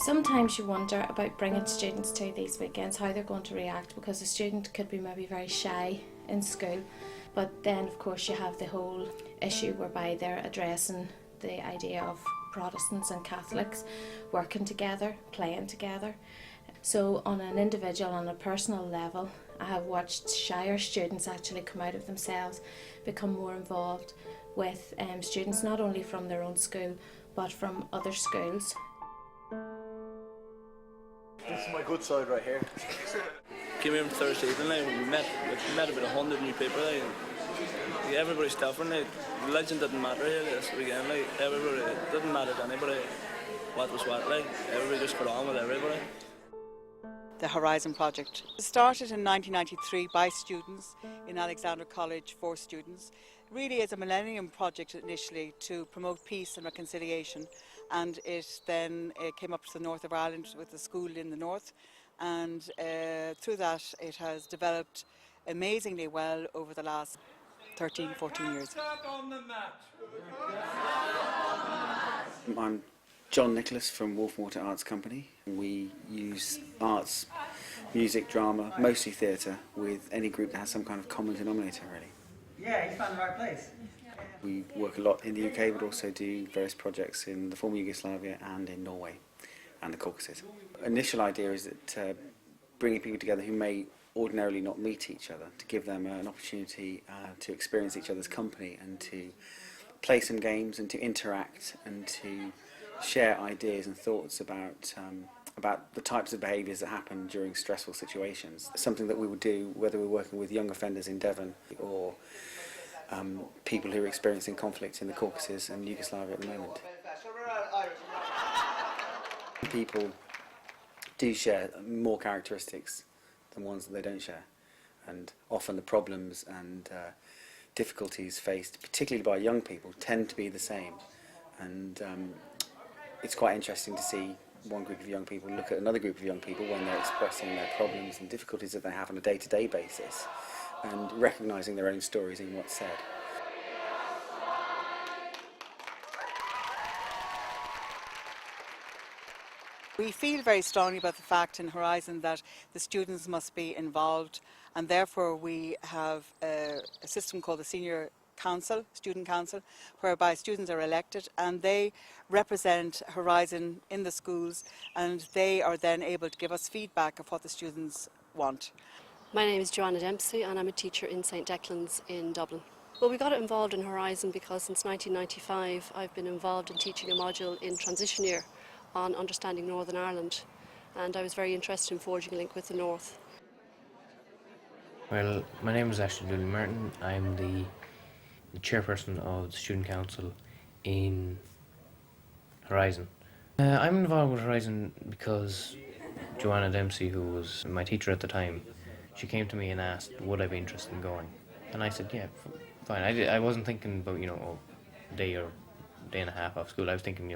Sometimes you wonder about bringing students to these weekends, how they're going to react, because a student could be maybe very shy in school, but then of course you have the whole issue whereby they're addressing the idea of Protestants and Catholics working together, playing together. So on an individual, on a personal level, I have watched shyer students actually come out of themselves, become more involved with students not only from their own school but from other schools. This is my good side right here. Came here on Thursday evening, we met about 100 new people. Everybody's different. Religion didn't matter here this weekend. Everybody, it didn't matter to anybody what was what. Everybody just got on with everybody. The Horizon project started in 1993 by students in Alexandra College for students. Really is a millennium project initially to promote peace and reconciliation, and it then came up to the north of Ireland with a school in the north, and through that it has developed amazingly well over the last 13-14 years. I'm John Nicholas from Wolfwater Arts Company. We use arts, music, drama, mostly theatre, with any group that has some kind of common denominator, really. Yeah, you found the right place. We work a lot in the UK, but also do various projects in the former Yugoslavia and in Norway and the Caucasus. Initial idea is that bringing people together who may ordinarily not meet each other, to give them an opportunity to experience each other's company and to play some games and to interact and to share ideas and thoughts about the types of behaviours that happen during stressful situations. Something that we would do whether we're working with young offenders in Devon or people who are experiencing conflict in the Caucasus and Yugoslavia at the moment. People do share more characteristics than ones that they don't share, and often the problems and difficulties faced, particularly by young people, tend to be the same. And it's quite interesting to see one group of young people look at another group of young people when they're expressing their problems and difficulties that they have on a day-to-day basis, and recognising their own stories in what's said. We feel very strongly about the fact in Horizon that the students must be involved, and therefore we have a system called the Senior Council, Student Council, whereby students are elected and they represent Horizon in the schools, and they are then able to give us feedback of what the students want. My name is Joanna Dempsey and I'm a teacher in St Declan's in Dublin. Well, we got involved in Horizon because since 1995 I've been involved in teaching a module in transition year on understanding Northern Ireland, and I was very interested in forging a link with the North. Well, my name is Ashley Dooley Martin. I'm the chairperson of the Student Council in Horizon. I'm involved with Horizon because Joanna Dempsey, who was my teacher at the time, she came to me and asked would I be interested in going, and I said yeah, fine. I wasn't thinking about a day or day and a half off school. I was thinking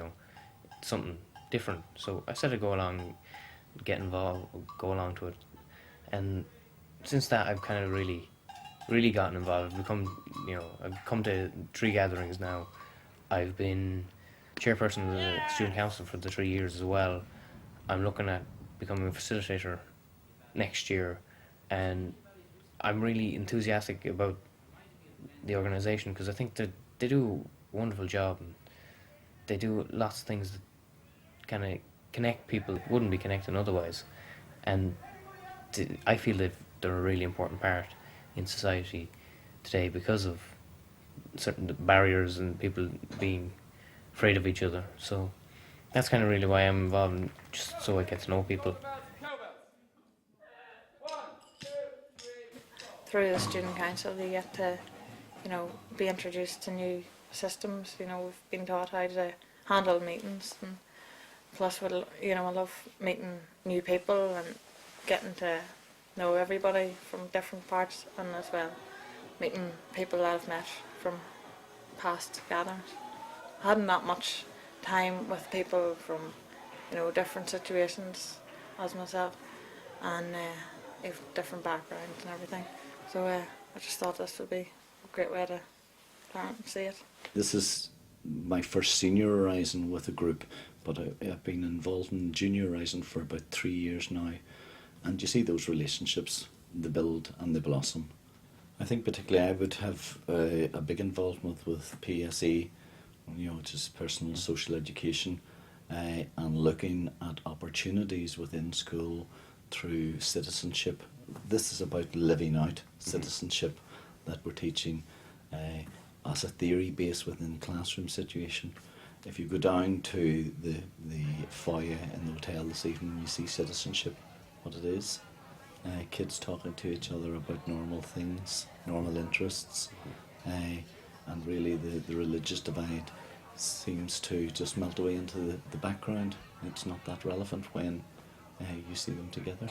something different, so I said I'd go along, get involved, go along to it, and since that I've kind of really gotten involved. I've come to 3 gatherings now. I've been chairperson of the student council for the 3 years as well. I'm looking at becoming a facilitator next year, and I'm really enthusiastic about the organisation because I think that they do a wonderful job, and they do lots of things that kind of connect people that wouldn't be connecting otherwise, and I feel that they're a really important part in society today because of certain barriers and people being afraid of each other. So that's kind of really why I'm involved, just so I get to know people. Through the Student Council you get to, be introduced to new systems. We've been taught how to handle meetings, and plus I love meeting new people and getting to know everybody from different parts, and as well meeting people that I've met from past gatherings. I hadn't that much time with people from different situations as myself, and have different backgrounds and everything, so I just thought this would be a great way to learn and see it. This is my first senior Horizon with a group, but I've been involved in Junior Horizon for about 3 years now, and you see those relationships, they build and they blossom. I think particularly I would have a big involvement with PSE, which is personal social education, and looking at opportunities within school through citizenship. This is about living out citizenship that we're teaching as a theory base within the classroom situation. If you go down to the foyer in the hotel this evening, you see citizenship, what it is. Kids talking to each other about normal things, normal interests, and really the religious divide seems to just melt away into the background. It's not that relevant when you see them together.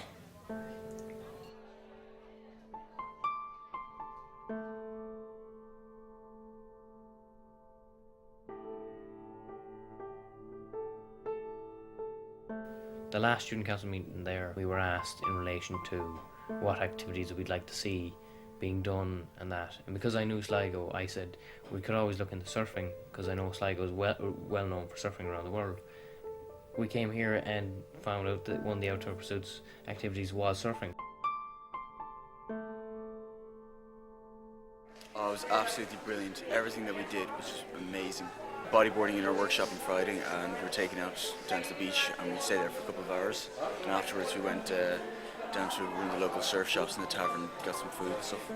The last student council meeting there, we were asked in relation to what activities we'd like to see being done and that. And because I knew Sligo, I said we could always look into surfing, because I know Sligo is well known for surfing around the world. We came here and found out that one of the outdoor pursuits activities was surfing. Oh, it was absolutely brilliant. Everything that we did was just amazing. Bodyboarding in our workshop on Friday, and we were taken out down to the beach, and we stayed there for a couple of hours. And afterwards we went down to one of the local surf shops in the tavern, got some food and stuff.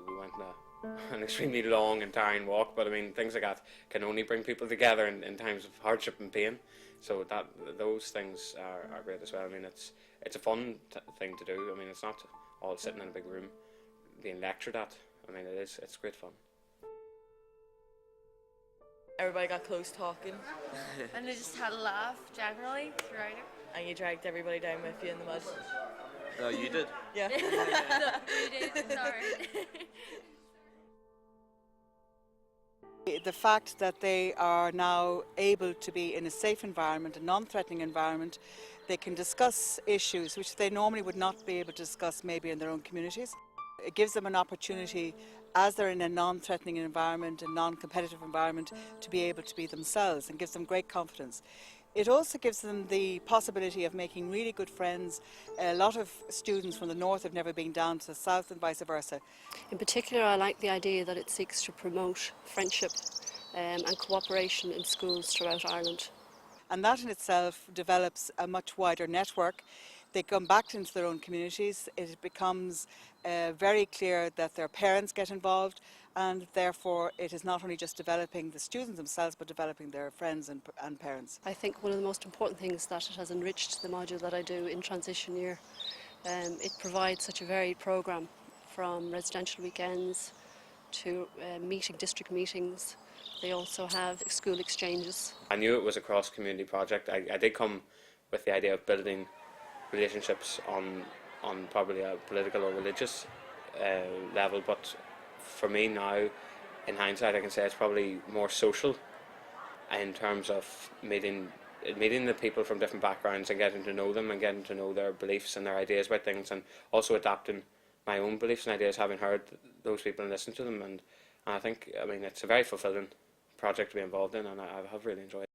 We went on an extremely long and tiring walk, but I mean, things like that can only bring people together in times of hardship and pain. So those things are great as well. I mean, it's a fun thing to do. I mean, it's not all sitting in a big room being lectured at. I mean, it's great fun. Everybody got close talking. And they just had a laugh generally throughout it. And you dragged everybody down with you in the mud. No, you did. Yeah. No, you did, sorry. The fact that they are now able to be in a safe environment, a non-threatening environment, they can discuss issues which they normally would not be able to discuss maybe in their own communities. It gives them an opportunity, as they're in a non-threatening environment, a non-competitive environment, to be able to be themselves, and gives them great confidence. It also gives them the possibility of making really good friends. A lot of students from the north have never been down to the south and vice versa. In particular, I like the idea that it seeks to promote friendship and cooperation in schools throughout Ireland. And that in itself develops a much wider network. They come back into their own communities. It becomes very clear that their parents get involved, and therefore it is not only just developing the students themselves, but developing their friends and parents. I think one of the most important things that it has enriched the module that I do in transition year. It provides such a varied programme, from residential weekends to district meetings. They also have school exchanges. I knew it was a cross-community project. I did come with the idea of building relationships on probably a political or religious level, but for me now, in hindsight, I can say it's probably more social in terms of meeting the people from different backgrounds and getting to know them and getting to know their beliefs and their ideas about things, and also adapting my own beliefs and ideas, having heard those people and listened to them. And I think, I mean, it's a very fulfilling project to be involved in, and I have really enjoyed it.